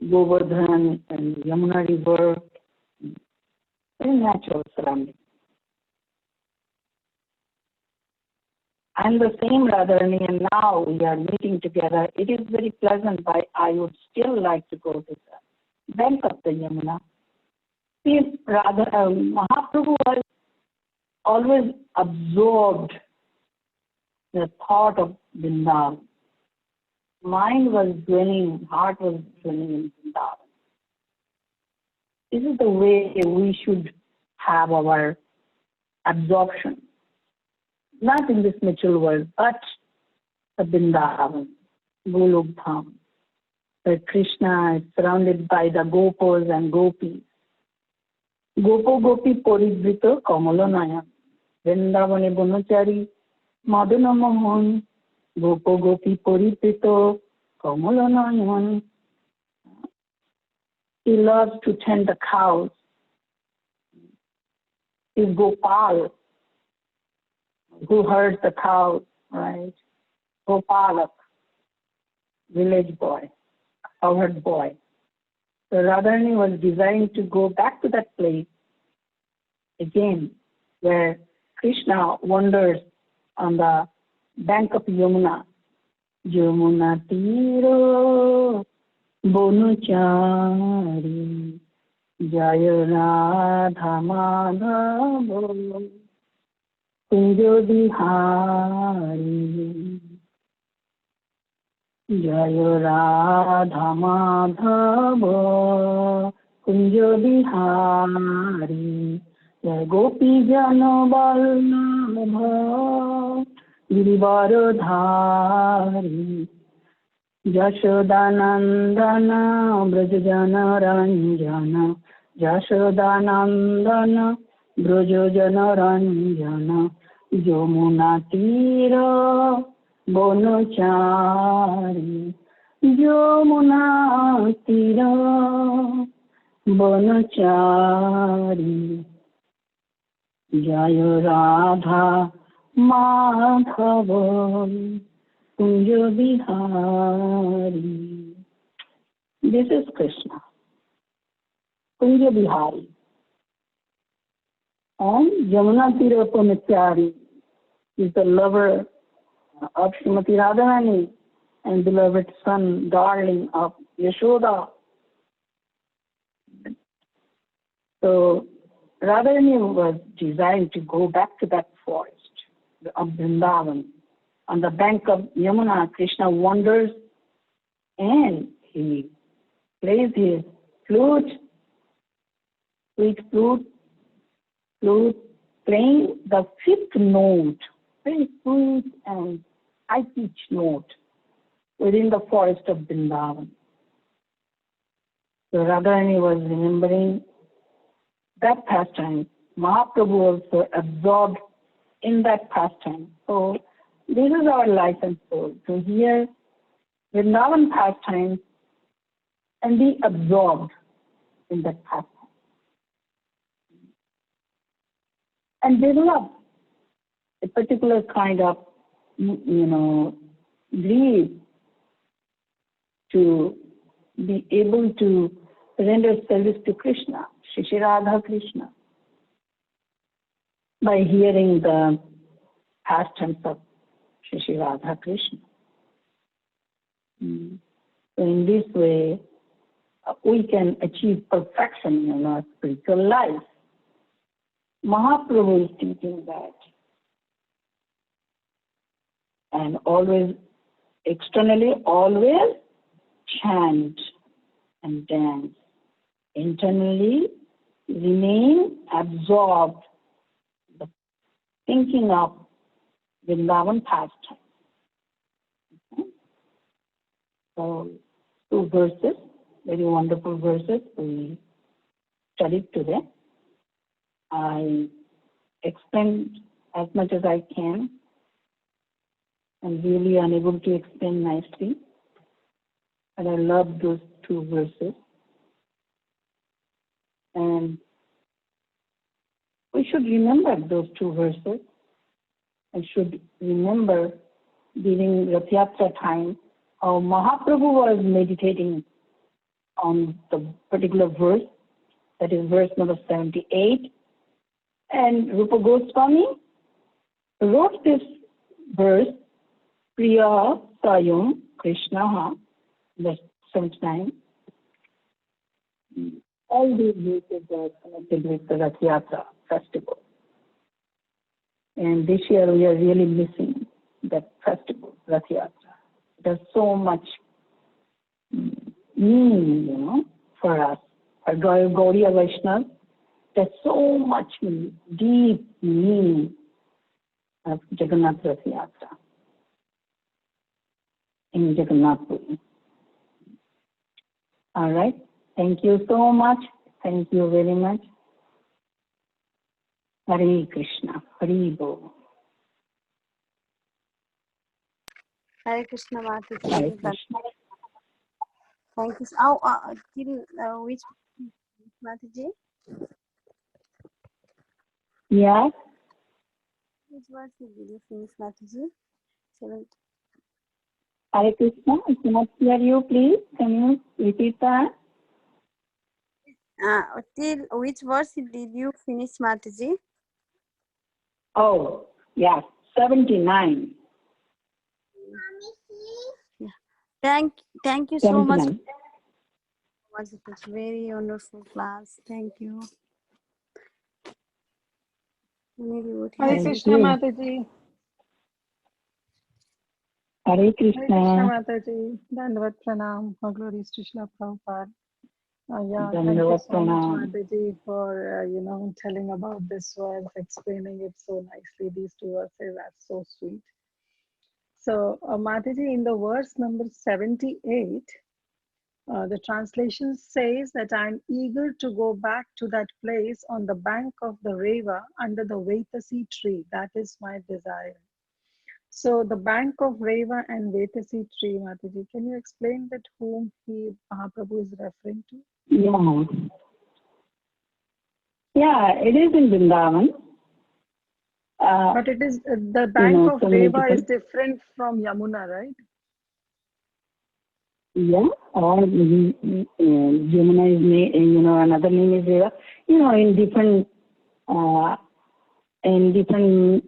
Govardhan and Yamuna River, very natural surroundings. I'm the same Radharani, and now we are meeting together. It is very pleasant, but I would still like to go to the bank of the Yamuna. See, Mahaprabhu was always absorbed the thought of Vrindavan. Mind was dwelling, heart was dwelling in Vrindavan. This is the way we should have our absorption. Not in this material world, but the Vrindavan, Golok Dham, where Krishna is surrounded by the gopis and gopis. Gopo Gopi Poribrito Kamala Vrindavane Bonachari Madana Mohan Gopo Gopi Poribrito Kamala. He loves to tend the cows. He's Gopal, who herds the cows, right? Gopalak, village boy, cowherd boy. So Radharani was designed to go back to that place again, where Krishna wanders on the bank of Yamuna. Yamuna tiro bonuchari jaya radha madhava kunjo bihari jaya radha madhava kunjo bihari jaya gopi jana vallabha girivaradhari Jashodanandana brajajana ranjana Jashodanandana brajajana ranjana Yamuna tira bonachari Yamuna tira bonachari Jaya Radha Madhava Kunja Bihari. This is Krishna. Kunja Bihari. And Yamuna Tira Pamityari is the lover of Srimati Radharani and beloved son, darling of Yashoda. So Radharani was designed to go back to that forest of Vrindavan. On the bank of Yamuna, Krishna wanders and he plays his flute, sweet flute, playing the fifth note, very sweet and high-pitched note within the forest of Vrindavan. So Radharani was remembering that pastime. Mahaprabhu also absorbed in that pastime. So this is our license soul, to hear Vrindavan pastime and be absorbed in that pastime. And develop a particular kind of, greed to be able to render service to Krishna, Shri Radha Krishna, by hearing the pastimes of Shri Radha Krishna. So in this way, we can achieve perfection in our spiritual life. Mahaprabhu is teaching that. And always, externally, always chant and dance. Internally, remain absorbed, the thinking of Vrindavan pastime. Okay? So, 2 verses, very wonderful verses we studied today. I explained as much as I can. I'm really unable to explain nicely, but I love those 2 verses. And we should remember those 2 verses and should remember during Rath Yatra time how Mahaprabhu was meditating on the particular verse, that is verse number 78. And Rupa Goswami wrote this verse, Priya Sayam Krishna, verse 79. All these verses are connected with the Rath Yatra festival. And this year we are really missing that festival, Rath Yatra. There's so much meaning, for us. For Gaudiya Vaishnavas, there's so much deep meaning of Jagannath Rath Yatra in Jagannath Puri. All right. Thank you so much. Thank you very much. Hare Krishna. Hare Bol. Hare Krishna, Mataji. Hare Krishna. Thank you. Oh, which Mataji? Yeah. Which verse did you finish, Mataji? 7th. Hare Krishna. I cannot hear you, please. Can you repeat that? Till which verse did you finish, Mataji? Oh, yes. 79. Yeah. Thank you so much. 79. It was very wonderful class. Thank you. Hare Thank Krishna, you. Mataji. Hare Hare Krishna, Krishna. Mataji. Dandavat Pranam. All glories to Srila Prabhupada. Yeah, thank you Dandavat so much, Pranam. Mataji, for telling about this verse, explaining it so nicely. These 2 verses are so sweet. So, Mataji, in the verse number 78, the translation says that I'm eager to go back to that place on the bank of the Reva under the Vetasi tree. That is my desire. So the bank of Reva and Vetasi tree, Mataji, can you explain that whom Mahaprabhu is referring to? Yeah. Yeah, it is in Vrindavan. But it is the bank of so Reva is different from Yamuna, right? Yeah, or Yamuna is, another name is Reva. In different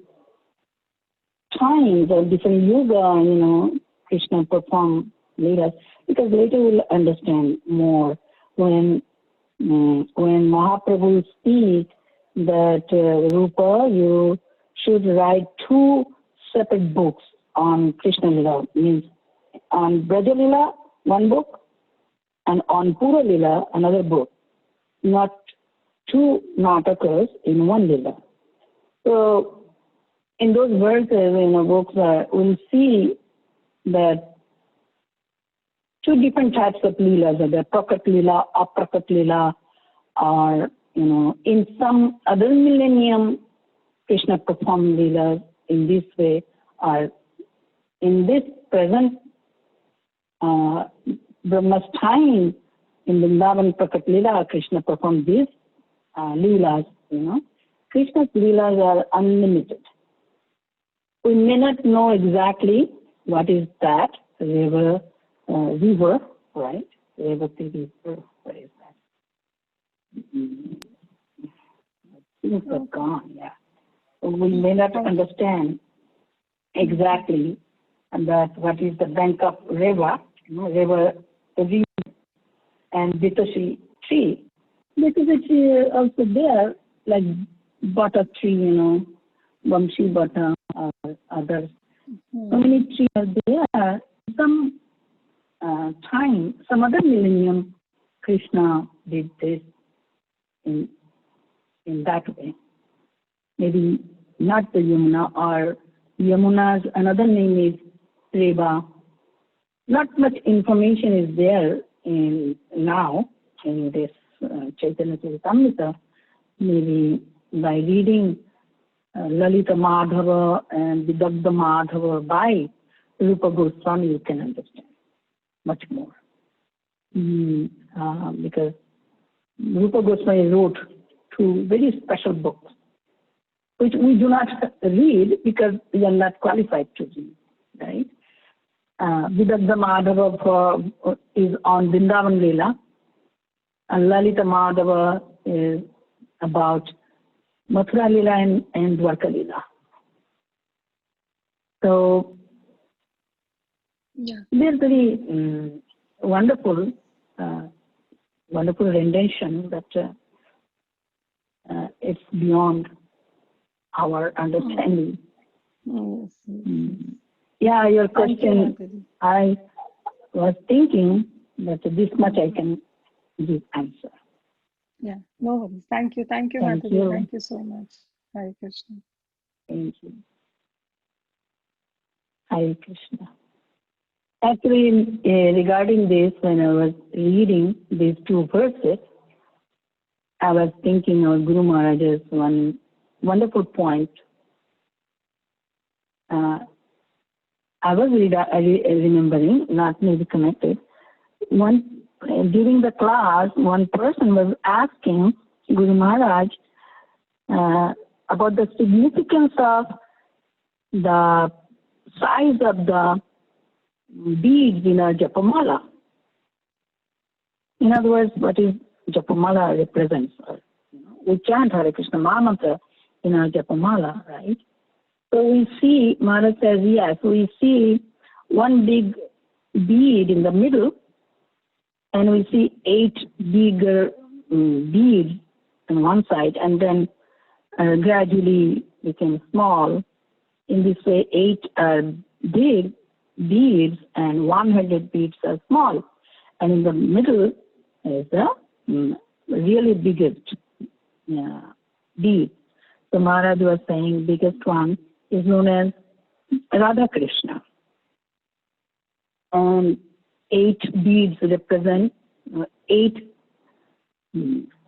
times or different yuga, Krishna performed leelas. Because later we'll understand more when when Mahaprabhu speaks that Rupa, you should write 2 separate books on Krishna Lila, means on Braja Lila, 1 book, and on Pura Lila, another book, not 2 natakas in 1 Lila. So, in those verses in the books, we'll see that 2 different types of leelas are there, prakat leela, aprakat leela, or, in some other millennium, Krishna performed leelas in this way, or in this present Brahma's time, in Vrindavan prakat leela, Krishna performed these leelas, Krishna's leelas are unlimited. We may not know exactly what is that river, right? Revati river, where is that? Things are gone, yeah. So we may not understand exactly that what is the bank of river, river, and Vitashi tree. Vitashi tree is also there, like butter tree, Vamshi butter or others. So many trees are there. Some time, some other millennium, Krishna did this in that way. Maybe not the Yamuna, or Yamuna's another name is Reba. Not much information is there now in this Chaitanya Caritamrta. Maybe by reading Lalita Madhava and Vidagdha Madhava by Rupa Goswami, you can understand much more. Because Rupa Goswami wrote 2 very special books, which we do not read because we are not qualified to read, right? Vidagdha Madhava is on Vrindavan Leela, and Lalita Madhava is about Mathura Leela and Dwarka Leela. So, they're very wonderful rendition that it's beyond our understanding. Yes. Yeah, your question, I was thinking that this much I can give answer. Yeah, no worries. Thank you, Mataji. Thank you so much. Hare Krishna. Thank you. Hare Krishna. Actually, regarding this, when I was reading these 2 verses, I was thinking of Guru Maharaj's one wonderful point. I was remembering, not maybe connected. During the class, one person was asking Guru Maharaj about the significance of the size of the beads in a Japamala. In other words, what is Japamala represents? We chant Hare Krishna Mahamantra in our Japamala, right? So we see, Maharaj says, yes, we see 1 big bead in the middle, and we see 8 bigger beads on one side, and then gradually became small. In this way, 8 are big beads and 100 beads are small. And in the middle is the really biggest bead. So Maharaj was saying biggest one is known as Radha Krishna. And 8 beads represent 8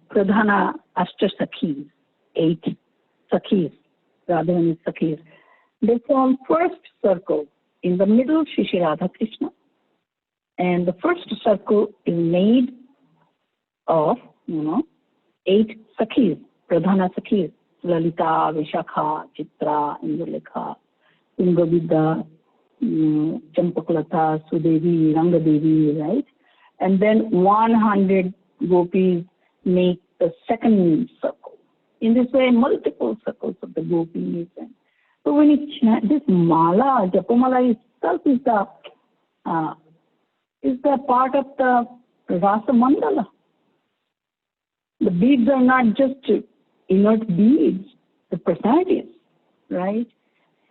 Pradhana Ashta Sakhis, 8 Sakhis, Radha and Sakhis. They form first circle. In the middle, Shri Radha Krishna. And the first circle is made of, 8 Sakhis, Pradhana Sakhis, Lalita, Vishakha, Chitra, Indulekha, Tungavidya, Champaklata, Sudevi, Rangadevi, right? And then 100 gopis make the second circle. In this way, multiple circles of the gopis. And so when you chant this mala, Japamala itself is the part of the Rasa Mandala. The beads are not just inert beads, the personalities, right?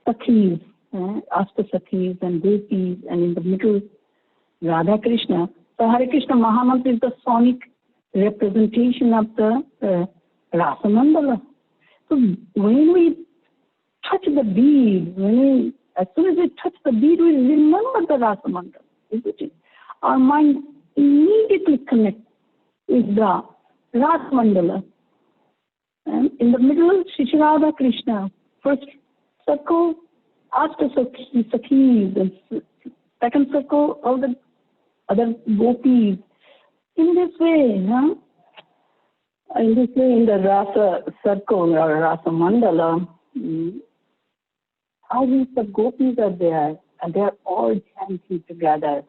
Sakhis, Asta Sakhis and Gopis, and in the middle, Radha Krishna. So Hare Krishna Mahamantra is the sonic representation of the Rasa Mandala. So when we touch the bead, as soon as we touch the bead, we remember the Rasa Mandala, isn't it? Our mind immediately connects with the Rasa Mandala. And in the middle, Shri Radha Krishna. First circle, Asta Sakhis, and second circle, all the other gopis. In this way, in the Rasa circle or Rasa Mandala, thousands of gopis are there, and they are all chanting together.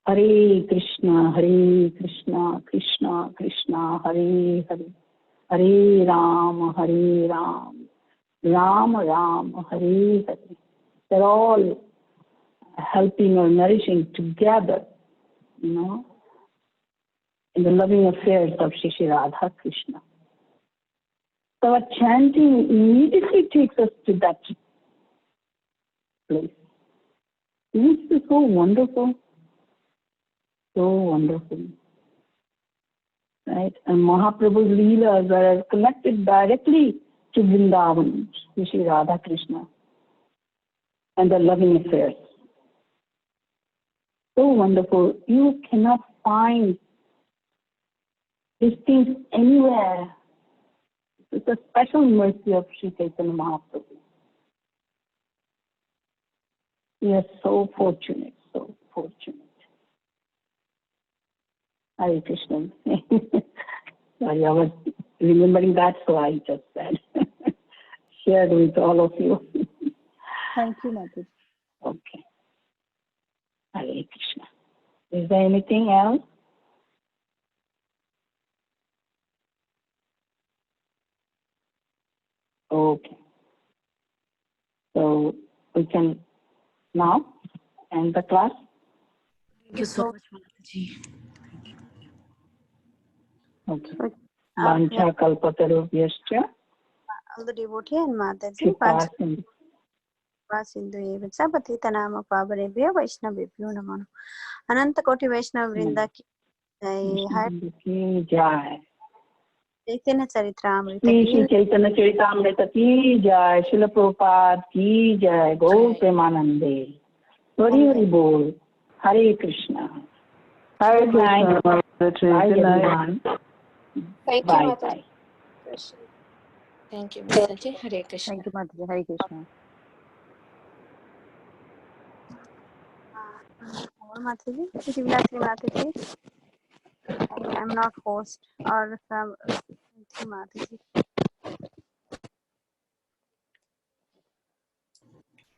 Hare Krishna, Krishna Krishna, Hare Hare, Hare Ram, Ram Ram, Hare Hare. They're all helping or nourishing together, in the loving affairs of Shri Radha Krishna. So our chanting immediately takes us to that place. Isn't this so wonderful? So wonderful. Right? And Mahaprabhu's Leelas are connected directly to Vrindavan, Shri Radha Krishna, and the loving affairs. So wonderful. You cannot find these things anywhere. It's a special mercy of Sri Caitanya Mahaprabhu. We are so fortunate, so fortunate. Hare Krishna. Sorry, I was remembering that, so I just said, shared with all of you. Thank you, Mataji. Okay. Hare Krishna. Is there anything else? Okay. So we can now end the class. Thank you so much, Mataji. Okay. Vancha kalpatarubhyascha. All the devotee and Mataji. Kripa sindhu. Sindhu evacha patitanama pavanebhyo Vaishnavebhyo namo. Ananta Koti Vaishnava Vrinda ki Jai. Chaitanya Charitamrta Shri Chaitanya Charitamrita ki jai. Srila Prabhupada ki jai. Gaur Premanande. Hari Hari Bol. Hare Krishna. Hare Krishna. Bye everyone. Thank you, Bye. Mataji. Thank you, Mataji. Hare Krishna. Thank you, Mataji. Hare Krishna. Mataji, Mataji. I'm not host or some Mataji.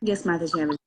Yes, Mataji, I will.